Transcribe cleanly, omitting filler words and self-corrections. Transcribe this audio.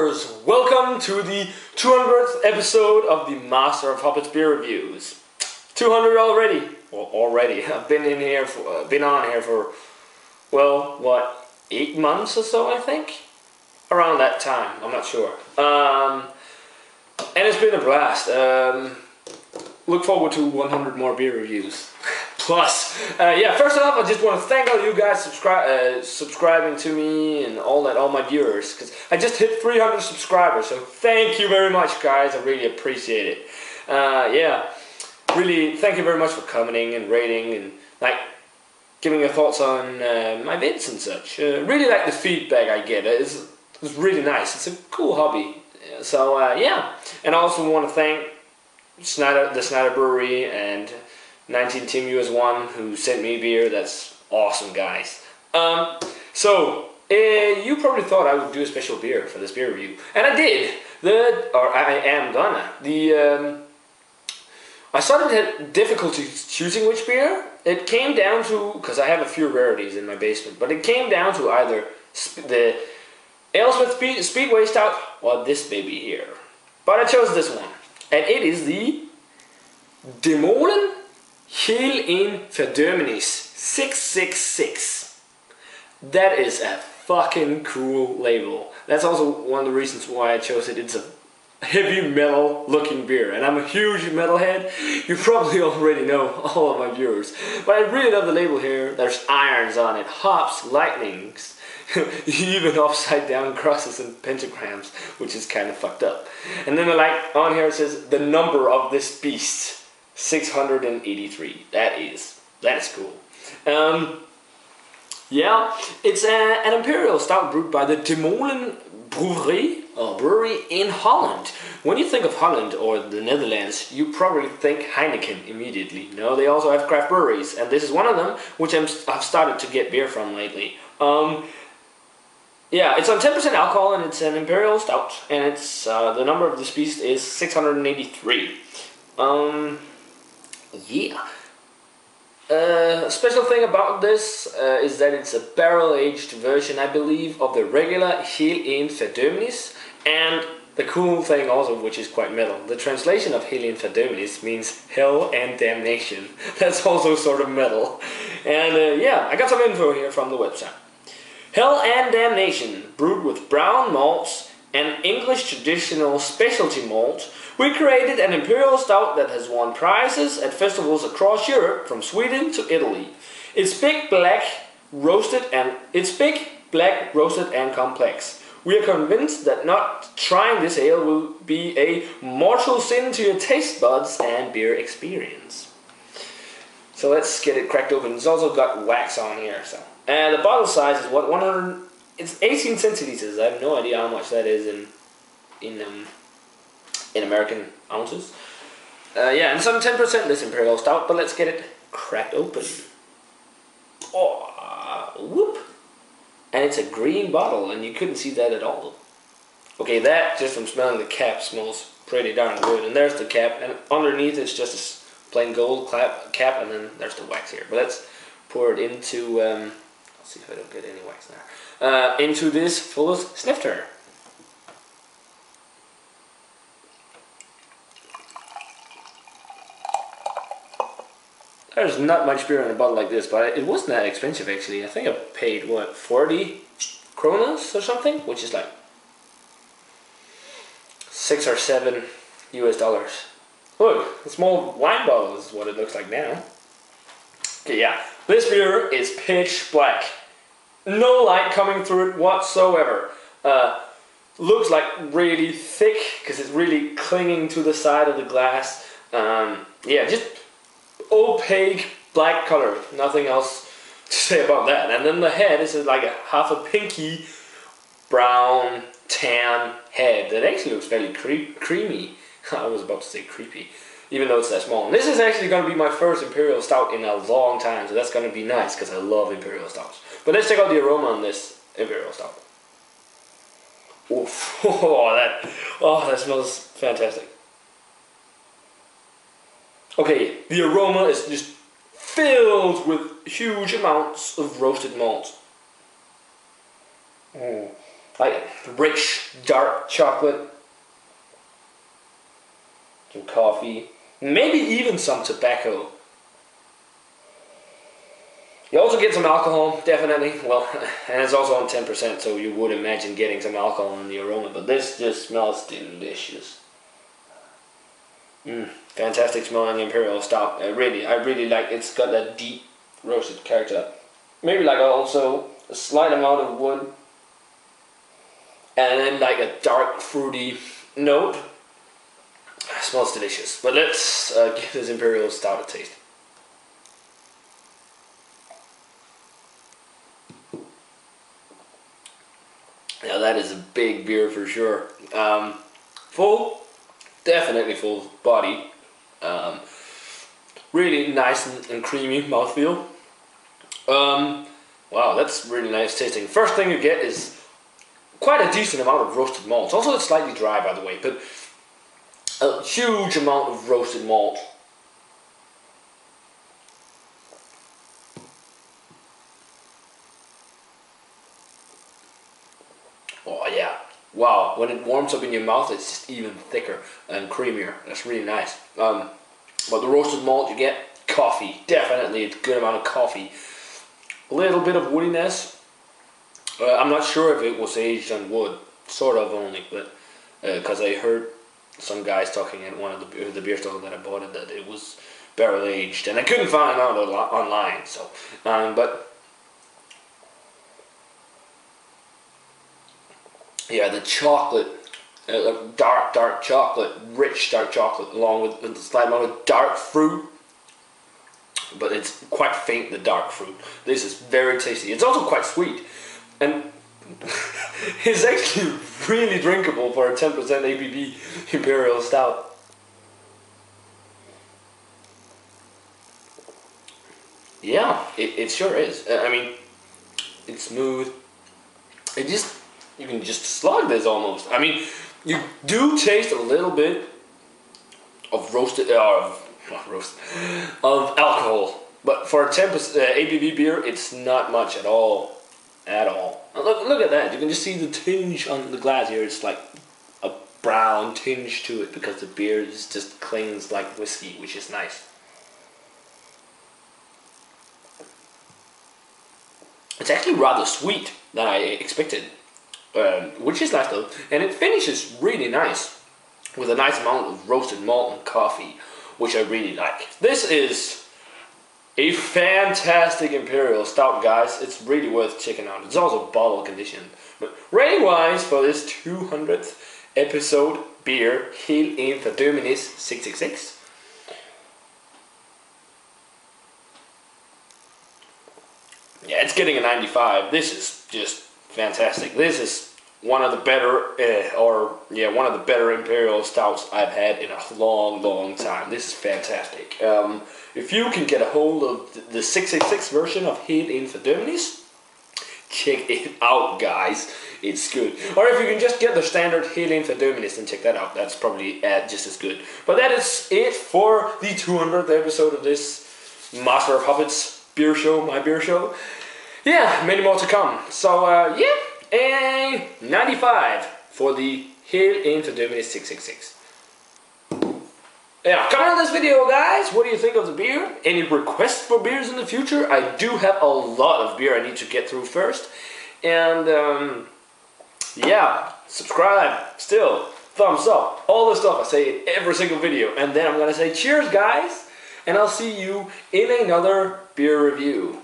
viewers, welcome to the 200th episode of the Master of Hobbits beer reviews. 200 already. Well, already. I've been on here for, well, what, 8 months or so, I think? Around that time, I'm not sure. And it's been a blast. Look forward to 100 more beer reviews. Plus, first off, I just want to thank all you guys subscribing to me and all my viewers, because I just hit 300 subscribers, so thank you very much, guys. I really appreciate it. Really, thank you very much for commenting and rating and giving your thoughts on my vids and such. Really like the feedback I get. It's really nice. It's a cool hobby. So and I also want to thank the Snyder Brewery and 19 Team US1 who sent me beer. That's awesome, guys. You probably thought I would do a special beer for this beer review, and I did. I am gonna. I started to have difficulty choosing which beer. It came down to, because I have a few rarities in my basement, but it came down to either the AleSmith Speedway Stout or this baby here. But I chose this one, and it is the Molen Hel Verdoemenis 666. That is a fucking cool label. That's also one of the reasons why I chose it. It's a heavy metal looking beer, and I'm a huge metalhead. You probably already know, all of my viewers, but I really love the label here. There's irons on it, hops, lightnings, even upside down crosses and pentagrams, which is kind of fucked up. And then on here it says the number of this beast, 683. That is cool. It's an Imperial Stout brewed by the Molen Brewery in Holland. When you think of Holland or the Netherlands, you probably think Heineken immediately. No, they also have craft breweries, and this is one of them, which I've started to get beer from lately. It's on 10% alcohol, and it's an Imperial Stout, and it's the number of this beast is 683. Special thing about this is that it's a barrel-aged version, I believe, of the regular Hel Verdoemenis, and the cool thing also, which is quite metal, the translation of Hel Verdoemenis means hell and damnation. That's also sort of metal. And I got some info here from the website. Hell and Damnation, brewed with brown malts and English traditional specialty malt, we created an Imperial Stout that has won prizes at festivals across Europe, from Sweden to Italy. It's big, black, roasted, and complex. We are convinced that not trying this ale will be a mortal sin to your taste buds and beer experience. So let's get it cracked open. It's also got wax on here. And the bottle size is what, 100? It's 18 centiliters. I have no idea how much that is in American ounces. And some 10% this Imperial Stout, but let's get it cracked open. Oh, whoop! And it's a green bottle, and you couldn't see that at all. Okay, that, just from smelling the cap, smells pretty darn good. And there's the cap, and underneath it's just a plain gold cap, and then there's the wax here. But let's pour it into, let's see if I don't get any wax there, into this full snifter. There's not much beer in a bottle like this, but it wasn't that expensive actually. I think I paid, what, 40 kronas or something? Which is like $6 or $7 US. Look, a small wine bottle is what it looks like now. Okay, this beer is pitch black. No light coming through it whatsoever. Looks like really thick, because it's really clinging to the side of the glass. Just opaque black color, nothing else to say about that. And then the head is like a half a pinky brown tan head that actually looks fairly creamy. I was about to say creepy, even though it's that small. And this is actually going to be my first Imperial Stout in a long time, so that's going to be nice because I love Imperial Stouts. But let's check out the aroma on this Imperial Stout. Oof. That smells fantastic. Okay, the aroma is just filled with huge amounts of roasted malt. like rich, dark chocolate, some coffee, maybe even some tobacco. You also get some alcohol, definitely. Well, and it's also on 10%, so you would imagine getting some alcohol in the aroma. But this just smells delicious. Fantastic smelling Imperial Stout. I really like. It's got that deep roasted character. Maybe like also a slight amount of wood, and then like a dark fruity note. It smells delicious. But let's give this Imperial Stout a taste. Now that is a big beer for sure. Full, definitely full body. Really nice and creamy mouthfeel. Wow, that's really nice tasting. First thing you get is quite a decent amount of roasted malt. Also, it's slightly dry, by the way, but a huge amount of roasted malt. Oh yeah, wow, when it warms up in your mouth it's just even thicker and creamier. That's really nice. But the roasted malt, you get coffee, definitely a good amount of coffee. A little bit of woodiness. I'm not sure if it was aged on wood, sort of only, but because I heard some guys talking at one of the beer stores that I bought it that it was barrel aged, and I couldn't find out online. So, but yeah, the chocolate, dark chocolate, rich dark chocolate, along with a slight amount of dark fruit, but it's quite faint, the dark fruit. This is very tasty. It's also quite sweet, and it's actually really drinkable for a 10% ABV Imperial Stout. Yeah, it sure is. I mean, it's smooth. You can just slug this almost. I mean, you do taste a little bit of of alcohol, but for a 10% ABV beer, it's not much at all. Look at that. You can just see the tinge on the glass here. It's like a brown tinge to it because the beer just clings like whiskey, which is nice. It's actually rather sweet than I expected. Which is nice though, and it finishes really nice with a nice amount of roasted malt and coffee, which I really like. This is a fantastic Imperial Stout, guys. It's really worth checking out. It's also bottle condition. But rating wise for this 200th episode beer, Hel Verdoemenis 666. Yeah, it's getting a 95. This is just fantastic. This is one of the better, one of the better Imperial Stouts I've had in a long time. This is fantastic. If you can get a hold of the 666 version of Hel Verdoemenis, check it out, guys. It's good. Or if you can just get the standard Hel Verdoemenis and check that out, that's probably just as good. But that is it for the 200th episode of this Master of Puppets beer show, my beer show. Yeah, many more to come. So, yeah, a 95 for the Hel Verdoemenis 666. Yeah, comment on this video, guys. What do you think of the beer? Any requests for beers in the future? I do have a lot of beer I need to get through first. And, yeah, subscribe, still, thumbs up, all the stuff I say in every single video. And then I'm going to say cheers, guys, and I'll see you in another beer review.